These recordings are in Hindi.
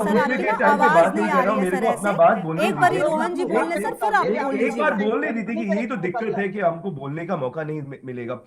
सर बोलने आपकी के ना टाइम पे आवाज बात नहीं नहीं आ कर रहा रही हूँ, है मेरे सर को अपना ऐसे। बात बोलने एक बारी दीजिए। रोहन जी बोल ले सर, फिर आप बोल एक लीजिए। बार बोलने दीजिए कि यही तो दिक्कत है कि हमको बोलने का मौका नहीं मिलेगा।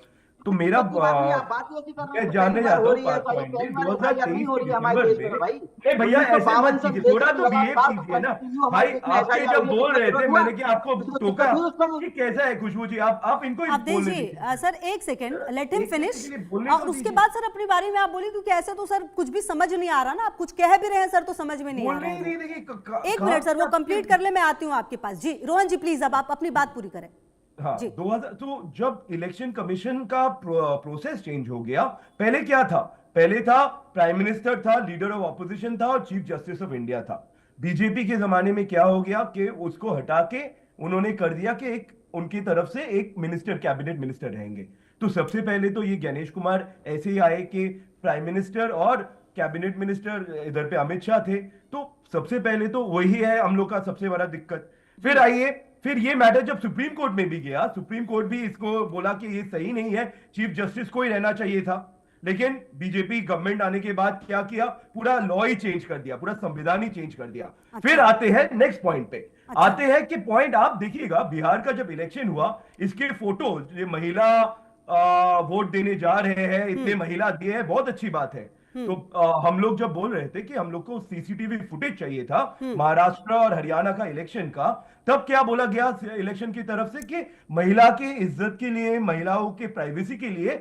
तो मेरा दिक्कत की बात नहीं है, आप बात ही ऐसी कर रहे हैं मैं तो पहली जानने बार जाता हो हूँ रही है, पांच भाई पॉइंट पहली में बार एफआईआर नहीं 2023 हो के रही है हमारे दिसंबर देश में। में भाई। ए भैया, ऐसे 1952 मत से हम कीजिए, देश थोड़ा में तो बिहेव लगातार कीजिए ना। कंटिन्यू हमारे भाई देश में आपके एफआईआर जब हुई है, बोल कितना रहे थे तुरंत हुआ, मैंने क्या आपको किसी को टोका दिक्कत हुई उसमें। कि कैसा है खुशबू जी? आप इनको ही अवधेश बोलने जी दीजिए। सर एक सेकेंड, लेट हिम एक फिनिश। सेकंड के लिए बोलने और तो उसके दीजिए। बाद सर अपनी बारी में आप बोलिए, क्योंकि ऐसे तो सर कुछ भी समझ नहीं आ रहा ना, आप कुछ कह भी रहे हैं सर तो समझ में नहीं आ रहा बोलने है ही वो। नहीं देखिए एक कहाँ मिनट सर, से वो आपके। कंप्लीट कर ले, मैं आती हूँ आपके पास। जी रोहन जी प्लीज, अब आप अपनी बात पूरी करें। हाँ, जी 2000 तो जब इलेक्शन कमीशन का प्रोसेस चेंज हो गया, पहले क्या था? पहले था प्राइम मिनिस्टर था, लीडर ऑफ ऑपोजिशन था और चीफ जस्टिस ऑफ इंडिया था। बीजेपी के जमाने में क्या हो गया कि उसको हटा के उन्होंने कर दिया कि एक उनकी तरफ से एक मिनिस्टर, कैबिनेट मिनिस्टर रहेंगे। तो सबसे पहले तो ये गणेश कुमार ऐसे ही आए कि प्राइम मिनिस्टर और कैबिनेट मिनिस्टर इधर पे अमित शाह थे। तो सबसे पहले तो वही है हम लोग का सबसे बड़ा दिक्कत। फिर आइए, फिर ये मैटर जब सुप्रीम कोर्ट में भी गया, सुप्रीम कोर्ट भी इसको बोला कि ये सही नहीं है, चीफ जस्टिस को ही रहना चाहिए था। लेकिन बीजेपी गवर्नमेंट आने के बाद क्या किया? पूरा लॉ ही चेंज कर दिया, पूरा संविधान ही चेंज कर दिया। फिर अच्छा आते हैं नेक्स्ट पॉइंट पे। अच्छा। आते हैं कि पॉइंट आप देखिएगा, बिहार का जब इलेक्शन हुआ, इसके फोटो, ये महिला वोट देने जा रहे हैं, इतने महिला दिए हैं, बहुत अच्छी बात है। तो हम लोग जब बोल रहे थे कि हम लोग को सीसीटीवी फुटेज चाहिए था महाराष्ट्र और हरियाणा का इलेक्शन का, तब क्या बोला गया इलेक्शन की तरफ से कि महिला की इज्जत के लिए, महिलाओं के प्राइवेसी के लिए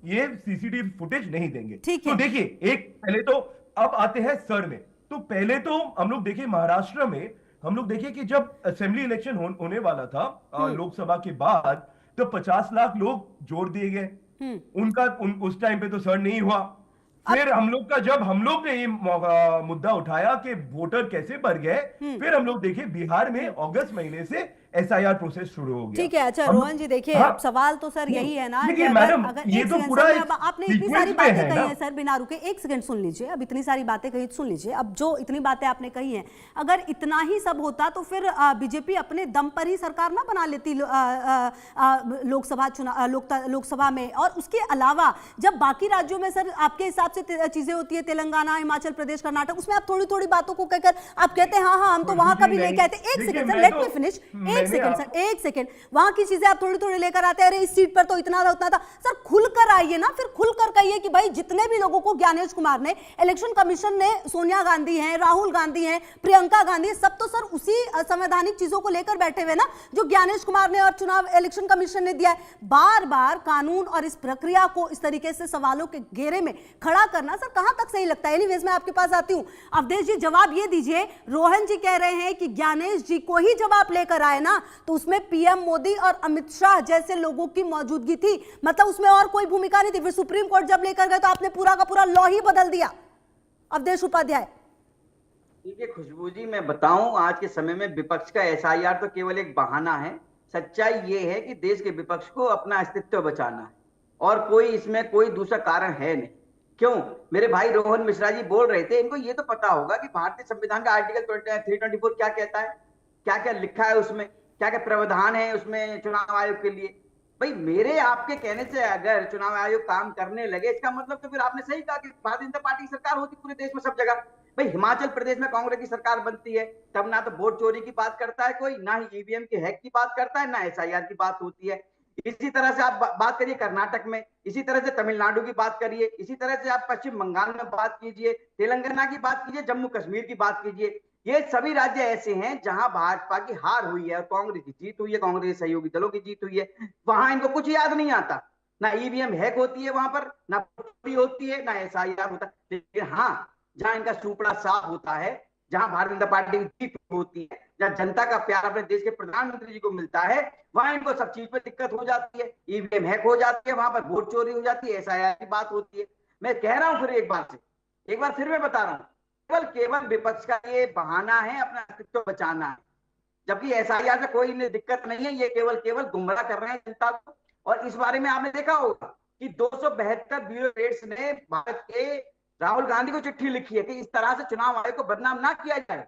ये सीसीटीवी फुटेज नहीं देंगे। ठीक तो है। देखिए, एक पहले तो अब आते हैं सर में। तो पहले तो हम लोग देखिए महाराष्ट्र में, हम लोग देखिए कि जब असेंबली इलेक्शन होने वाला था लोकसभा के बाद, तो 50 लाख लोग जोड़ दिए गए। उस टाइम पे तो सर नहीं हुआ। फिर हम लोग का, जब हम लोग ने ये मुद्दा उठाया कि वोटर कैसे बढ़ गए, फिर हम लोग देखे बिहार में अगस्त महीने से एसआईआर प्रोसेस शुरू हो गया। ठीक है। अच्छा हम रोहन जी देखिए, हाँ, अब सवाल तो सर यही है ना कि देखिए अगर मैडम, अगर ये एक तो सेकंड पूरा सर, एक अब आपने इतनी सारी सीक्वेंस में बातें है कही ना। हैं सर, बिना रुके एक सेकंड सुन लीजिए। अब इतनी सारी बातें कही, सुन लीजिए। अब जो इतनी बातें आपने कही हैं, अगर इतना ही सब होता तो फिर बीजेपी अपने दम पर ही सरकार ना बना लेती लोकसभा चुनाव, लोकसभा में। और उसके अलावा जब बाकी राज्यों में सर आपके हिसाब से चीजें होती है, तेलंगाना, हिमाचल प्रदेश, कर्नाटक, उसमें आप थोड़ी थोड़ी बातों को कहकर आप कहते हैं हाँ हाँ हम तो वहां का भी लेके आते। एक second sir, let me finish. एक सेकंड सर, एक सेकंड। वहां की चीजें आप थोड़ी थोड़ी लेकर आते हैं, अरे इस सीट पर तो इतना था उतना था। सर खुलकर आइए ना, फिर खुलकर कहिए कि भाई जितने भी लोगों को ज्ञानेश कुमार ने, इलेक्शन कमीशन ने, सोनिया गांधी हैं, राहुल गांधी हैं, प्रियंका गांधी, सब तो सर उसी संवैधानिक चीजों को लेकर बैठे हुए ना जो ज्ञानेश कुमार ने और चुनाव इलेक्शन कमीशन ने दिया है। बार बार कानून और इस प्रक्रिया को इस तरीके से सवालों के घेरे में खड़ा करना सर कहां तक सही लगता है? एनीवेज मैं आपके पास आती हूं। अवधेश जी जवाब ये दीजिए, रोहन जी कह रहे हैं कि ज्ञानेश जी को ही जब आप लेकर आए ना तो उसमें पीएम मोदी और अमित शाह जैसे लोगों की मौजूदगी थी, मतलब उसमें और कोई भूमिका नहीं थी। फिर सुप्रीम कोर्ट जब लेकर गए तो आपने पूरा का पूरा लॉ ही बदल दिया। अवधेश उपाध्याय। देखिए खुशबू जी, मैं बताऊं, आज के समय में विपक्ष का एसआईआर तो केवल एक बहाना है। सच्चाई ये है कि देश के विपक्ष को अपना अस्तित्व बचाना है और कोई इसमें कोई दूसरा कारण है नहीं। क्यों? मेरे भाई रोहन मिश्रा जी बोल रहे थे, इनको ये तो पता होगा कि भारतीय संविधान का आर्टिकल 324 क्या कहता है, क्या क्या लिखा है उसमें, क्या क्या प्रावधान है उसमें चुनाव आयोग के लिए। भाई मेरे आपके कहने से अगर चुनाव आयोग काम करने लगे, इसका मतलब तो फिर आपने सही कहा कि भारतीय जनता पार्टी की सरकार होती पूरे देश में सब जगह। भाई हिमाचल प्रदेश में कांग्रेस की सरकार बनती है, तब ना तो वोट चोरी की बात करता है कोई, ना ही ईवीएम के हैक की बात करता है, ना एसआईआर की बात होती है। इसी तरह से आप बात करिए कर्नाटक में, इसी तरह से तमिलनाडु की बात करिए, इसी तरह से आप पश्चिम बंगाल में बात कीजिए, तेलंगाना की बात कीजिए, जम्मू कश्मीर की बात कीजिए। ये सभी राज्य ऐसे हैं जहां भाजपा की हार हुई है और कांग्रेस की जीत हुई है, कांग्रेस सहयोगी दलों की जीत हुई है। वहां इनको कुछ याद नहीं आता, ना ईवीएम हैक होती है वहां पर, ना चोरी होती है, ना एसआईआर होता है। लेकिन हाँ, जहां इनका सुपड़ा साफ होता है, जहां भारतीय जनता पार्टी की जीत होती है, जहां जनता का प्यार अपने देश के प्रधानमंत्री जी को मिलता है, वहां इनको सब चीज पर दिक्कत हो जाती है। ईवीएम हैक हो जाती है, वहां पर वोट चोरी हो जाती है, एसआईआर की बात होती है। मैं कह रहा हूं फिर एक बार फिर मैं बता रहा हूं, केवल विपक्ष का ये बहाना है अपना अस्तित्व बचाना है, जबकि एसआईआर से कोई दिक्कत नहीं है। ये केवल केवल गुमराह कर रहे हैं जनता को। और इस बारे में आपने देखा होगा कि 272 ब्यूरोक्रेट्स ने भारत के राहुल गांधी को चिट्ठी लिखी है कि इस तरह से चुनाव आयोग को बदनाम ना किया जाए।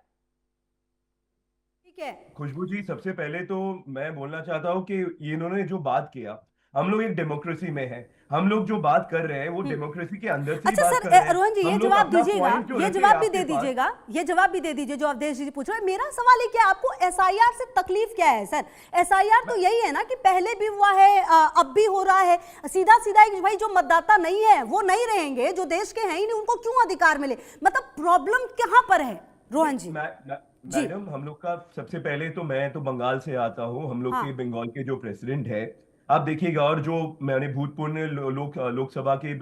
ठीक है खुशबू जी, सबसे पहले तो मैं बोलना चाहता हूं कि ये इन्होंने जो बात किया, हम लोग एक डेमोक्रेसी में है, हम लोग जो बात कर रहे हैं वो डेमोक्रेसी के अंदर से ही अच्छा बात कर रहे सर, हैं। रोहन जी ये हम लोग जवाब अपना दीजिएगा, point जो ये रखे जवाब भी आपके दे पास। दीजिएगा, ये जवाब भी दे दीजिए जो अवधेश जी पूछ रहे हैं। मेरा सवाल है कि आपको एसआईआर से तकलीफ क्या है सर? एसआईआर तो यही है ना कि पहले भी हुआ है, अब भी हो रहा है, सीधा सीधा कि भाई जो मतदाता नहीं है वो नहीं रहेंगे, जो देश के हैं ही नहीं उनको क्यों अधिकार मिले? मतलब प्रॉब्लम कहाँ पर है रोहन जी? जी। मैडम, हम लोग का सबसे पहले तो मैं तो बंगाल से आता हूँ। हम लोग हाँ। के बंगाल के जो प्रेसिडेंट है, आप देखिएगा, और जो मैंने भूतपूर्व लोकसभा के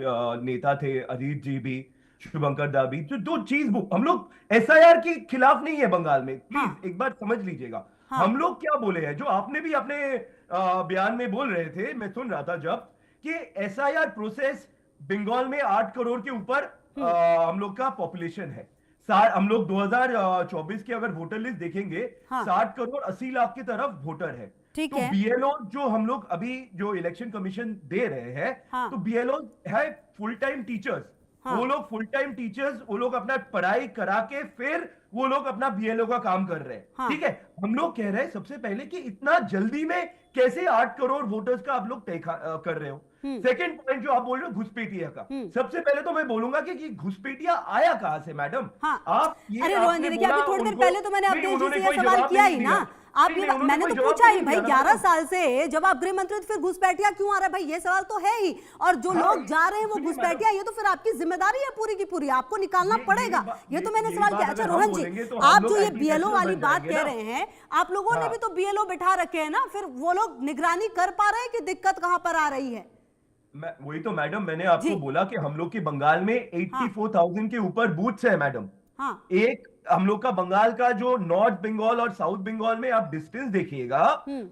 नेता थे, अजीत जी भी, शुभंकर दा भी, जो दो चीज हम लोग एसआईआर के खिलाफ नहीं है बंगाल में, हाँ। प्लीज एक बार समझ लीजिएगा। हाँ। हम लोग क्या बोले हैं, जो आपने भी अपने बयान में बोल रहे थे, मैं सुन रहा था जब, कि एसआईआर प्रोसेस, बंगाल में 8 करोड़ के ऊपर हम लोग का पॉपुलेशन है। हम लोग 2024 के अगर वोटर लिस्ट देखेंगे, हाँ। 60 करोड़ 80 लाख की तरफ वोटर है। ठीक तो है। बीएलओ जो हम लोग अभी जो इलेक्शन कमीशन दे रहे हैं, हाँ। तो बीएलओ है फुल टाइम टीचर्स। हाँ। वो लोग फुल टाइम टीचर्स, वो लोग अपना पढ़ाई करा के फिर वो लोग अपना बीएलओ का काम कर रहे हैं। हाँ। ठीक है, हम लोग कह रहे हैं सबसे पहले कि इतना जल्दी में कैसे 8 करोड़ वोटर्स का आप लोग तय कर रहे हो। सेकंड पॉइंट जो आप बोल रहे हो घुसपैठिया का, सबसे पहले तो मैं बोलूंगा कि घुसपैठिया आया कहां से मैडम? हाँ। आप ये अरे रोहन जी आपने देखिए, बोला अभी थोड़ी देर उनको- पहले तो मैंने नहीं, अवधेश जी उन्होंने से ये कोई सवाल जवाब किया नहीं ही दिया। ना। आप नहीं, ये नहीं, उन्होंने मैंने कोई तो जवाब पूछा ही नहीं भाई दिया ना 11 मैडम। साल से जब आप गृह मंत्री तो फिर घुसपैठिया क्यों आ रहा है भाई? ये सवाल तो है ही। और जो हाँ, लोग जा रहे हैं वो सुनिए घुसपैठिया, ये तो फिर आपकी जिम्मेदारी है पूरी की पूरी, आपको निकालना पड़ेगा। ये तो मैंने ये सवाल बात किया। अच्छा अगर हम रोहन जी, बोलेंगे तो हम आप लोग जो ये anti-national बीएलओ वाली बन बात जाएंगे कह ना। रहे हैं, आप लोगों ने हाँ। भी तो बीएलओ बिठा रखे हैं ना, फिर वो लोग निगरानी कर पा रहे हैं कि दिक्कत कहां पर आ रही है? वही तो मैडम मैंने आपको जी। बोला कि हम लोग के बंगाल में 84,000 के ऊपर बूथ्स है मैडम। हाँ। एक हम लोग का बंगाल का जो नॉर्थ बंगाल और साउथ बंगाल में आप डिस्टेंस देखिएगा,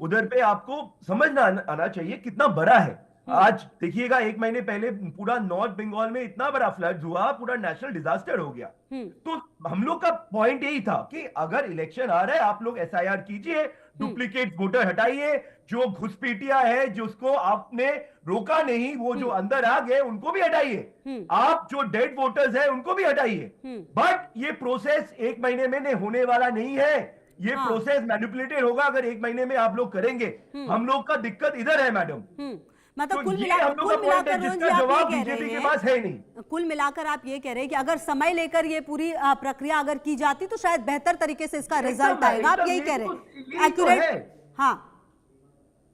उधर पे आपको समझना आना चाहिए कितना बड़ा है। आज देखिएगा, 1 महीने पहले पूरा नॉर्थ बंगाल में इतना बड़ा फ्लड हुआ, पूरा नेशनल डिजास्टर हो गया। तो हम लोग का पॉइंट यही था कि अगर इलेक्शन आ रहा है, आप लोग एसआईआर कीजिए, डुप्लीकेट वोटर हटाइए, जो घुसपैठिया है जिसको आपने रोका नहीं, वो जो अंदर आ गए उनको भी हटाइए, आप जो डेड वोटर्स हैं उनको भी हटाइए। बट ये प्रोसेस 1 महीने में होने वाला नहीं है। ये हाँ। प्रोसेस मैनिपुलेटेड होगा अगर 1 महीने में आप लोग करेंगे। हम लोग का दिक्कत इधर है मैडम। मतलब तो कुल ये हम लोग का पॉइंट है मिलाकर रोहन जी जिसका आप जवाब ये कह बीजेपी रहे के हैं, पास है नहीं। कुल मिलाकर आप ये कह रहे हैं कि अगर समय लेकर ये पूरी प्रक्रिया अगर की जाती तो शायद बेहतर तरीके से इसका रिजल्ट आएगा। आप यही कह रहे हैं, एक्यूरेट। हाँ,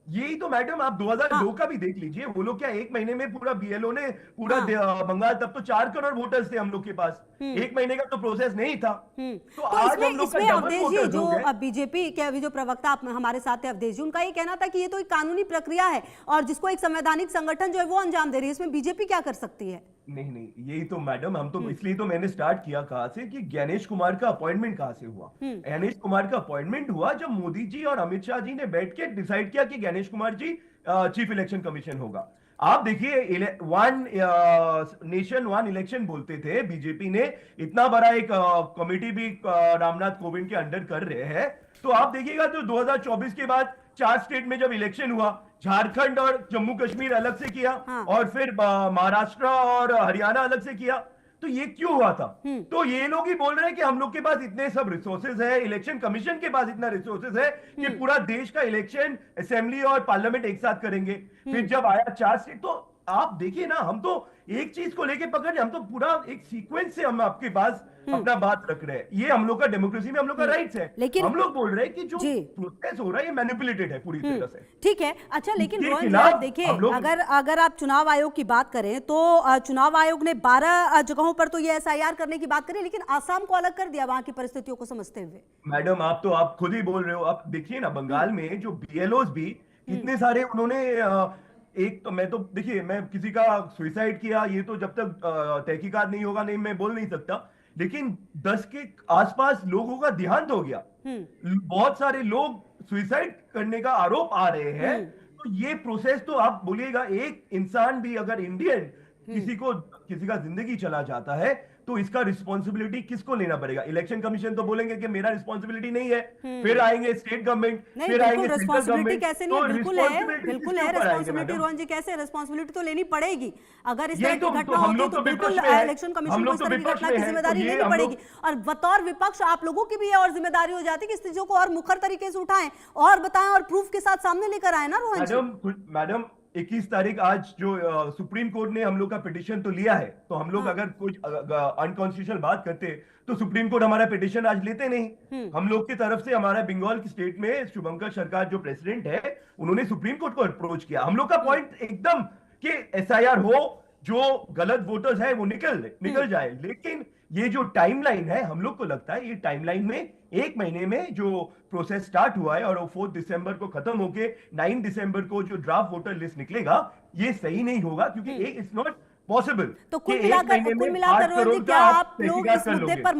यही तो मैडम, आप 2002 का भी देख लीजिए, वो लोग क्या 1 महीने में पूरा बीएलओ ने पूरा बंगाल, तब तो 4 करोड़ वोटर्स थे हम लोग के पास, 1 महीने का तो प्रोसेस नहीं था। तो आज हम इसमें लोग का इसमें डबल अवधेश जी, वोटर्स जो हो गए। बीजेपी के अभी जो प्रवक्ता हमारे साथ थे अवधेश जी, उनका ये कहना था कि ये तो एक कानूनी प्रक्रिया है और जिसको एक संवैधानिक संगठन जो है वो अंजाम दे रही है, इसमें बीजेपी क्या कर सकती है? नहीं नहीं, यही तो मैडम, हम तो इसलिए तो मैंने स्टार्ट किया कहां से कि ज्ञानेश कुमार का अपॉइंटमेंट कहां से हुआ। ज्ञानेश कुमार का अपॉइंटमेंट हुआ जब मोदी जी और अमित शाह जी ने बैठ के डिसाइड किया कि Gyanesh Kumar ji chief election commission होगा। आप देखिए, 1 नेशन 1 इलेक्शन बोलते थे, बीजेपी ने इतना बड़ा एक कमेटी भी रामनाथ कोविंद के अंडर कर रहे हैं। तो आप देखिएगा, तो 2024 के बाद 4 स्टेट में जब इलेक्शन हुआ, झारखंड और जम्मू कश्मीर अलग से किया, हाँ। और फिर महाराष्ट्र और हरियाणा अलग से किया। तो ये क्यों हुआ था? तो ये लोग ही बोल रहे हैं कि हम लोग के पास इतने सब रिसोर्सेज है, इलेक्शन कमीशन के पास इतना रिसोर्सेज है कि पूरा देश का इलेक्शन, असेंबली और पार्लियामेंट एक साथ करेंगे। फिर जब आया 4 स्टेट, तो आप देखिए ना, हम तो एक चीज को लेके पकड़, हम तो पूरा एक सीक्वेंस से हम आपके पास अपना बात रख रहे हैं। ये हम लोग का डेमोक्रेसी में हम लोग का राइट्स है। लेकिन हम लोग बोल रहे हैं कि जो जी। प्रोसेस हो रहा है ये मैनिपुलेटेड है पूरी तरह से। ठीक है। अच्छा, लेकिन इसके रोहन जी खिलाफ आप देखिए, हम लोग- अगर आप चुनाव आयोग की बात करें तो चुनाव आयोग ने 12 जगहों पर तो ये एसआईआर करने की बात करी, लेकिन आसाम को अलग कर दिया वहां की परिस्थितियों को समझते हुए। मैडम, आप खुद ही बोल रहे हो। आप देखिए ना, बंगाल में जो बीएलओस भी कितने सारे उन्होंने एक तो मैं तो देखिए, मैं किसी का सुसाइड किया ये तो जब तक तहकीकात नहीं होगा नहीं मैं बोल नहीं सकता, लेकिन 10 के आसपास लोगों का देहांत हो गया। बहुत सारे लोग सुसाइड करने का आरोप आ रहे हैं। तो ये प्रोसेस तो आप बोलिएगा, एक इंसान भी अगर इंडियन किसी का जिंदगी चला जाता है तो इसका रिस्पॉन्सिबिलिटी किसको लेना पड़ेगा? इलेक्शन कमीशन तो बोलेंगे कि मेरा रिस्पॉन्सिबिलिटी नहीं है, फिर आएंगे स्टेट गवर्नमेंट, फिर आएंगे सेंट्रल रिस्पॉन्सिबिलिटी गवर्नमेंट। कैसे नहीं? बिल्कुल है, बिल्कुल है रिस्पॉन्सिबिलिटी रोहन जी, कैसे रिस्पॉन्सिबिलिटी तो लेनी पड़ेगी। अगर इस तरह की घटना होती है तो बिल्कुल इलेक्शन कमीशन को इस तरह की घटना की जिम्मेदारी लेनी पड़ेगी। और बतौर विपक्ष आप लोगों की भी और जिम्मेदारी हो जाती है कि इस चीजों को और मुखर तरीके से उठाएं और बताएं और प्रूफ के साथ सामने लेकर आए ना रोहन जी। मैडम 21 तारीख आज जो सुप्रीम कोर्ट ने हम लोग का पिटिशन तो लिया है, तो हम लोग अगर कुछ अनकॉन्स्टिट्यूशनल बात करते तो सुप्रीम कोर्ट हमारा पिटिशन आज लेते नहीं। हम लोग की तरफ से हमारा बंगाल की स्टेट में शुभंकर सरकार जो प्रेसिडेंट है, उन्होंने सुप्रीम कोर्ट को अप्रोच किया। हम लोग का पॉइंट एकदम कि एसआईआर हो, जो गलत वोटर्स है वो निकल जाए, लेकिन ये जो टाइमलाइन है, हम लोग को लगता है ये टाइमलाइन में 1 महीने में जो प्रोसेस स्टार्ट हुआ है और वो 4 दिसंबर को खत्म होके 9 दिसंबर को जो ड्राफ्ट वोटर लिस्ट निकलेगा, ये सही नहीं होगा, क्योंकि इट्स नॉट पॉसिबल। तो कुल मिलाकर रोहित जी, क्या आप लोग इस मुद्दे पर